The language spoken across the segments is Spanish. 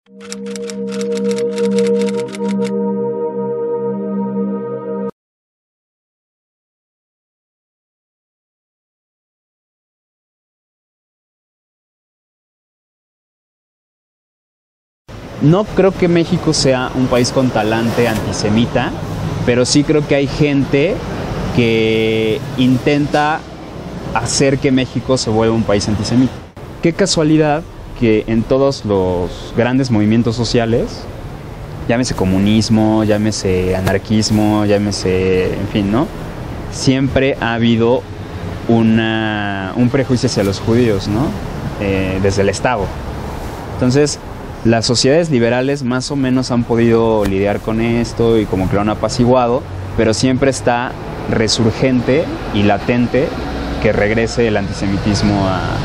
No creo que México sea un país con talante antisemita, pero sí creo que hay gente que intenta hacer que México se vuelva un país antisemita. Qué casualidad que en todos los grandes movimientos sociales, llámese comunismo, llámese anarquismo, llámese, en fin, ¿no? Siempre ha habido un prejuicio hacia los judíos, ¿no? Desde el Estado. Entonces, las sociedades liberales más o menos han podido lidiar con esto y como que lo han apaciguado, pero siempre está resurgente y latente que regrese el antisemitismo a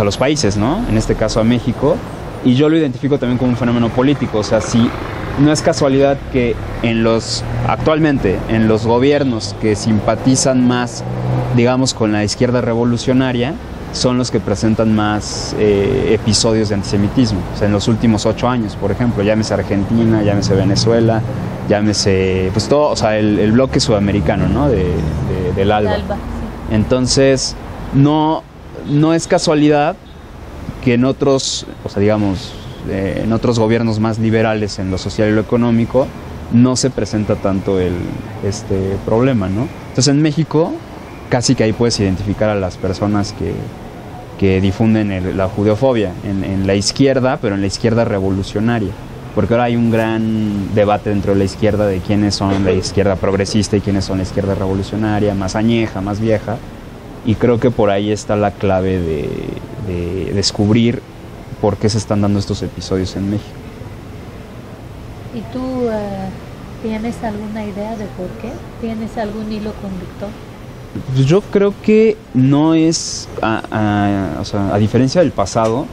los países, ¿no? En este caso a México. Y yo lo identifico también como un fenómeno político. O sea, si no es casualidad que actualmente en los gobiernos que simpatizan más, digamos, con la izquierda revolucionaria, son los que presentan más episodios de antisemitismo. O sea, en los últimos 8 años, por ejemplo, llámese Argentina, llámese Venezuela, llámese, pues todo, o sea, el bloque sudamericano, ¿no? Del ALBA. Sí. Entonces, no es casualidad que en otros, o sea, digamos, en otros gobiernos más liberales en lo social y lo económico, no se presenta tanto este problema, ¿no? Entonces, en México, casi que ahí puedes identificar a las personas que difunden la judeofobia en la izquierda, pero en la izquierda revolucionaria. Porque ahora hay un gran debate dentro de la izquierda de quiénes son la izquierda progresista y quiénes son la izquierda revolucionaria, más añeja, más vieja. Y creo que por ahí está la clave de descubrir por qué se están dando estos episodios en México. ¿Y tú tienes alguna idea de por qué? ¿Tienes algún hilo conductor? Yo creo que no es, o sea, a diferencia del pasado,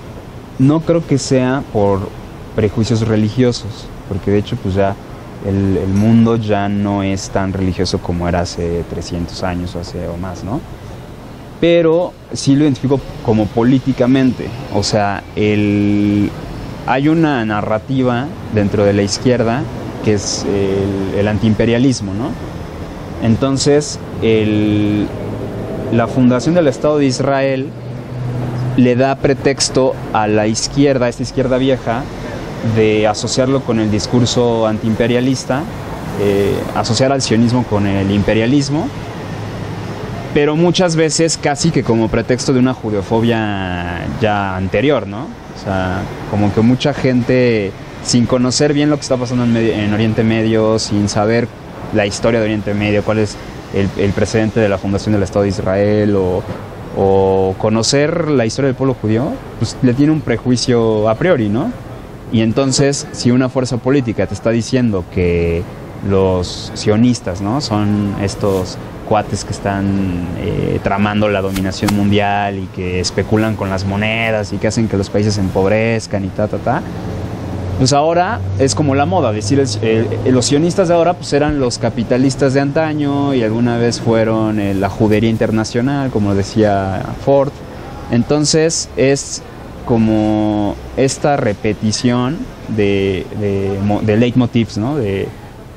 no creo que sea por prejuicios religiosos, porque de hecho pues ya el mundo ya no es tan religioso como era hace 300 años o más, ¿no? Pero sí lo identifico como políticamente, o sea, hay una narrativa dentro de la izquierda que es el antiimperialismo, ¿no? Entonces, la fundación del Estado de Israel le da pretexto a la izquierda, a esta izquierda vieja, de asociarlo con el discurso antiimperialista, asociar al sionismo con el imperialismo, pero muchas veces casi que como pretexto de una judeofobia ya anterior, ¿no? O sea, como que mucha gente, sin conocer bien lo que está pasando en Oriente Medio, sin saber la historia de Oriente Medio, cuál es el precedente de la fundación del Estado de Israel o conocer la historia del pueblo judío, pues le tiene un prejuicio a priori, ¿no? Y entonces, si una fuerza política te está diciendo que los sionistas, ¿no?, son estos cuates que están tramando la dominación mundial y que especulan con las monedas y que hacen que los países se empobrezcan y pues ahora es como la moda, decir los sionistas de ahora pues eran los capitalistas de antaño y alguna vez fueron la judería internacional, como decía Ford. Entonces es como esta repetición de leitmotivs, ¿no?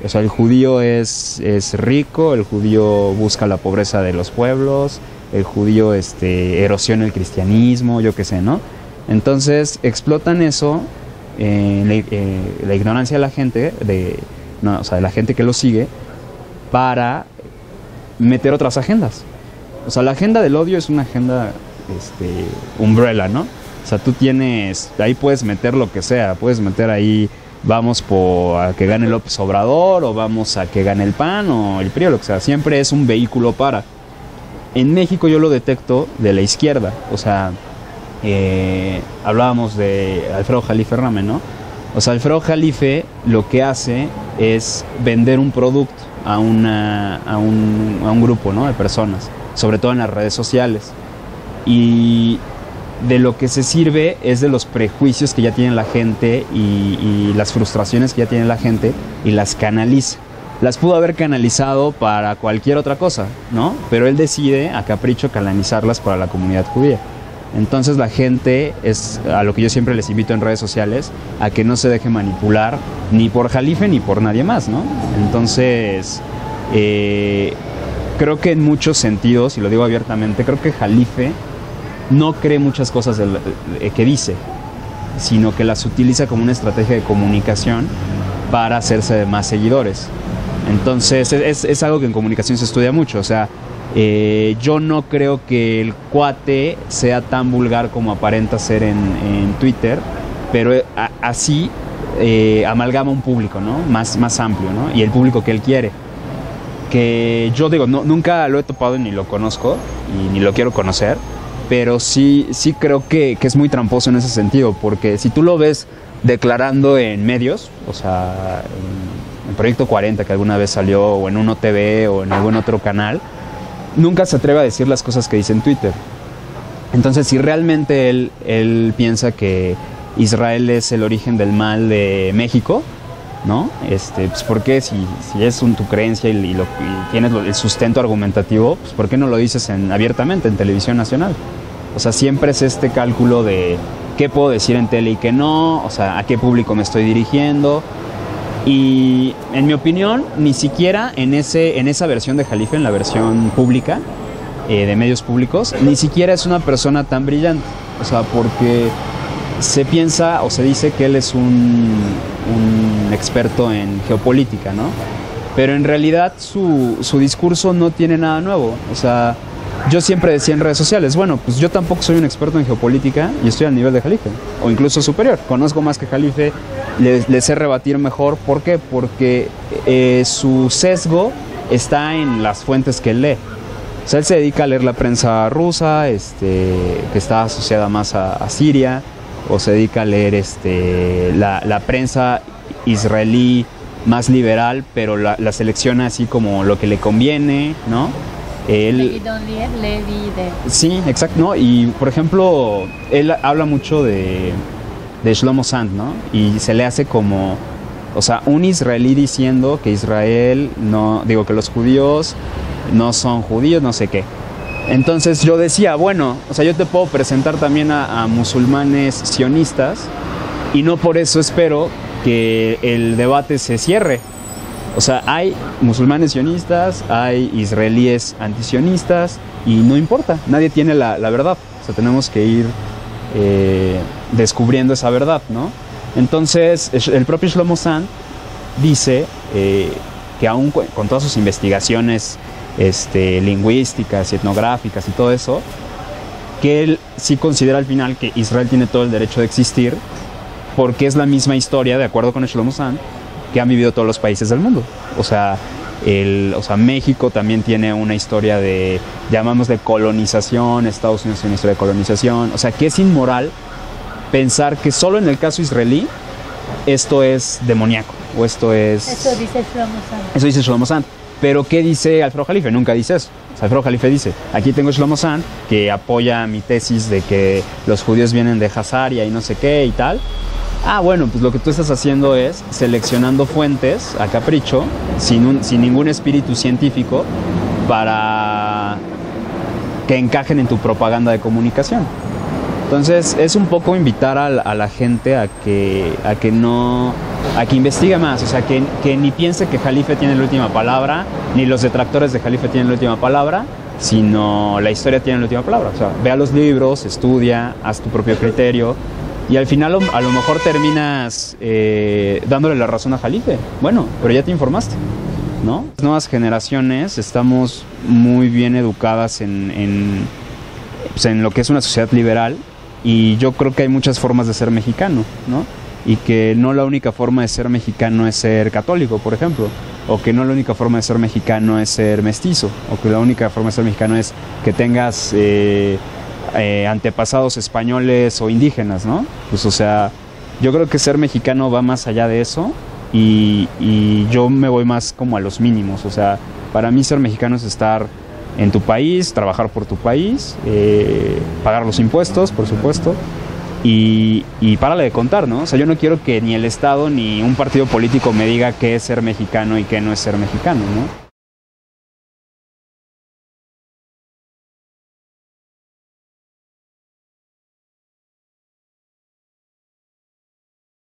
O sea, el judío es rico, el judío busca la pobreza de los pueblos, el judío erosiona el cristianismo, yo qué sé, ¿no? Entonces explotan eso, la ignorancia de la gente, o sea, de la gente que lo sigue, para meter otras agendas. O sea, la agenda del odio es una agenda umbrella, ¿no? O sea, tú ahí puedes meter lo que sea, puedes meter ahí, vamos a que gane López Obrador, o vamos a que gane el PAN, o el PRI, o lo que sea, siempre es un vehículo para. En México yo lo detecto de la izquierda, o sea, hablábamos de Alfredo Jalife Rame, ¿no? O sea, Alfredo Jalife lo que hace es vender un producto a un grupo, ¿no?, de personas, sobre todo en las redes sociales. Y de lo que se sirve es de los prejuicios que ya tiene la gente y las frustraciones que ya tiene la gente y las canaliza. Las pudo haber canalizado para cualquier otra cosa, ¿no? Pero él decide a capricho canalizarlas para la comunidad judía. Entonces la gente es a lo que yo siempre les invito en redes sociales, a que no se deje manipular ni por Jalife ni por nadie más, ¿no? Entonces creo que en muchos sentidos, y lo digo abiertamente, creo que Jalife no cree muchas cosas que dice, sino que las utiliza como una estrategia de comunicación para hacerse de más seguidores. Entonces es algo que en comunicación se estudia mucho, o sea, yo no creo que el cuate sea tan vulgar como aparenta ser en Twitter, pero así amalgama un público, ¿no? Más amplio, ¿no? Y el público que él quiere. Que yo digo, nunca lo he topado ni lo conozco y ni lo quiero conocer, pero sí creo que es muy tramposo en ese sentido, porque si tú lo ves declarando en medios, o sea, en Proyecto 40 que alguna vez salió, o en Uno TV o en algún otro canal, nunca se atreve a decir las cosas que dice en Twitter. Entonces, si realmente él piensa que Israel es el origen del mal de México, ¿no? Pues ¿por qué? Si es tu creencia y tienes el sustento argumentativo, pues ¿por qué no lo dices abiertamente en televisión nacional? O sea, siempre es este cálculo de qué puedo decir en tele y qué no, o sea, a qué público me estoy dirigiendo. Y en mi opinión, ni siquiera en esa versión de Jalife, en la versión pública, de medios públicos, ni siquiera es una persona tan brillante. O sea, porque se piensa o se dice que él es un experto en geopolítica, ¿no? Pero en realidad su discurso no tiene nada nuevo. O sea, yo siempre decía en redes sociales, bueno, pues yo tampoco soy un experto en geopolítica y estoy al nivel de Jalife, o incluso superior. Conozco más que Jalife, le sé rebatir mejor. ¿Por qué? Porque su sesgo está en las fuentes que él lee. O sea, él se dedica a leer la prensa rusa, que está asociada más a Siria, o se dedica a leer la prensa israelí más liberal, pero la selecciona así como lo que le conviene, ¿no? Sí, exacto, ¿no? Y por ejemplo, él habla mucho de Shlomo Sand, ¿no? Y se le hace como, o sea, un israelí diciendo que Israel no, digo, que los judíos no son judíos, no sé qué. Entonces yo decía, bueno, o sea, yo te puedo presentar también a musulmanes sionistas y no por eso espero que el debate se cierre. O sea, hay musulmanes sionistas, hay israelíes antisionistas y no importa, nadie tiene la verdad. O sea, tenemos que ir descubriendo esa verdad, ¿no? Entonces, el propio Shlomo Sand dice que aún con todas sus investigaciones lingüísticas y etnográficas y todo eso, que él sí considera al final que Israel tiene todo el derecho de existir, porque es la misma historia, de acuerdo con el Shlomo Sand, que han vivido todos los países del mundo. O sea, México también tiene una historia llamamos de colonización, Estados Unidos tiene una historia de colonización. O sea, que es inmoral pensar que solo en el caso israelí esto es demoníaco, o esto es... Eso dice Shlomo Sand. Eso dice Shlomo Sand. Pero ¿qué dice Alfredo Jalife? Nunca dice eso. O sea, Alfredo Jalife dice, aquí tengo Shlomo Sand, que apoya mi tesis de que los judíos vienen de Hazaria y no sé qué y tal. Ah, bueno, pues lo que tú estás haciendo es seleccionando fuentes a capricho, sin ningún espíritu científico, para que encajen en tu propaganda de comunicación. Entonces, es un poco invitar a la gente a que investigue más, o sea, que ni piense que Jalife tiene la última palabra, ni los detractores de Jalife tienen la última palabra, sino la historia tiene la última palabra. O sea, vea los libros, estudia, haz tu propio criterio. Y al final a lo mejor terminas dándole la razón a Jalife. Bueno, pero ya te informaste, ¿no? Las nuevas generaciones estamos muy bien educadas en lo que es una sociedad liberal, y yo creo que hay muchas formas de ser mexicano, ¿no? Y que no la única forma de ser mexicano es ser católico, por ejemplo, o que no la única forma de ser mexicano es ser mestizo, o que la única forma de ser mexicano es que tengas... antepasados españoles o indígenas, ¿no? Pues, o sea, yo creo que ser mexicano va más allá de eso, y yo me voy más como a los mínimos. O sea, para mí ser mexicano es estar en tu país, trabajar por tu país, pagar los impuestos, por supuesto, y párale de contar, ¿no? O sea, yo no quiero que ni el Estado ni un partido político me diga qué es ser mexicano y qué no es ser mexicano, ¿no?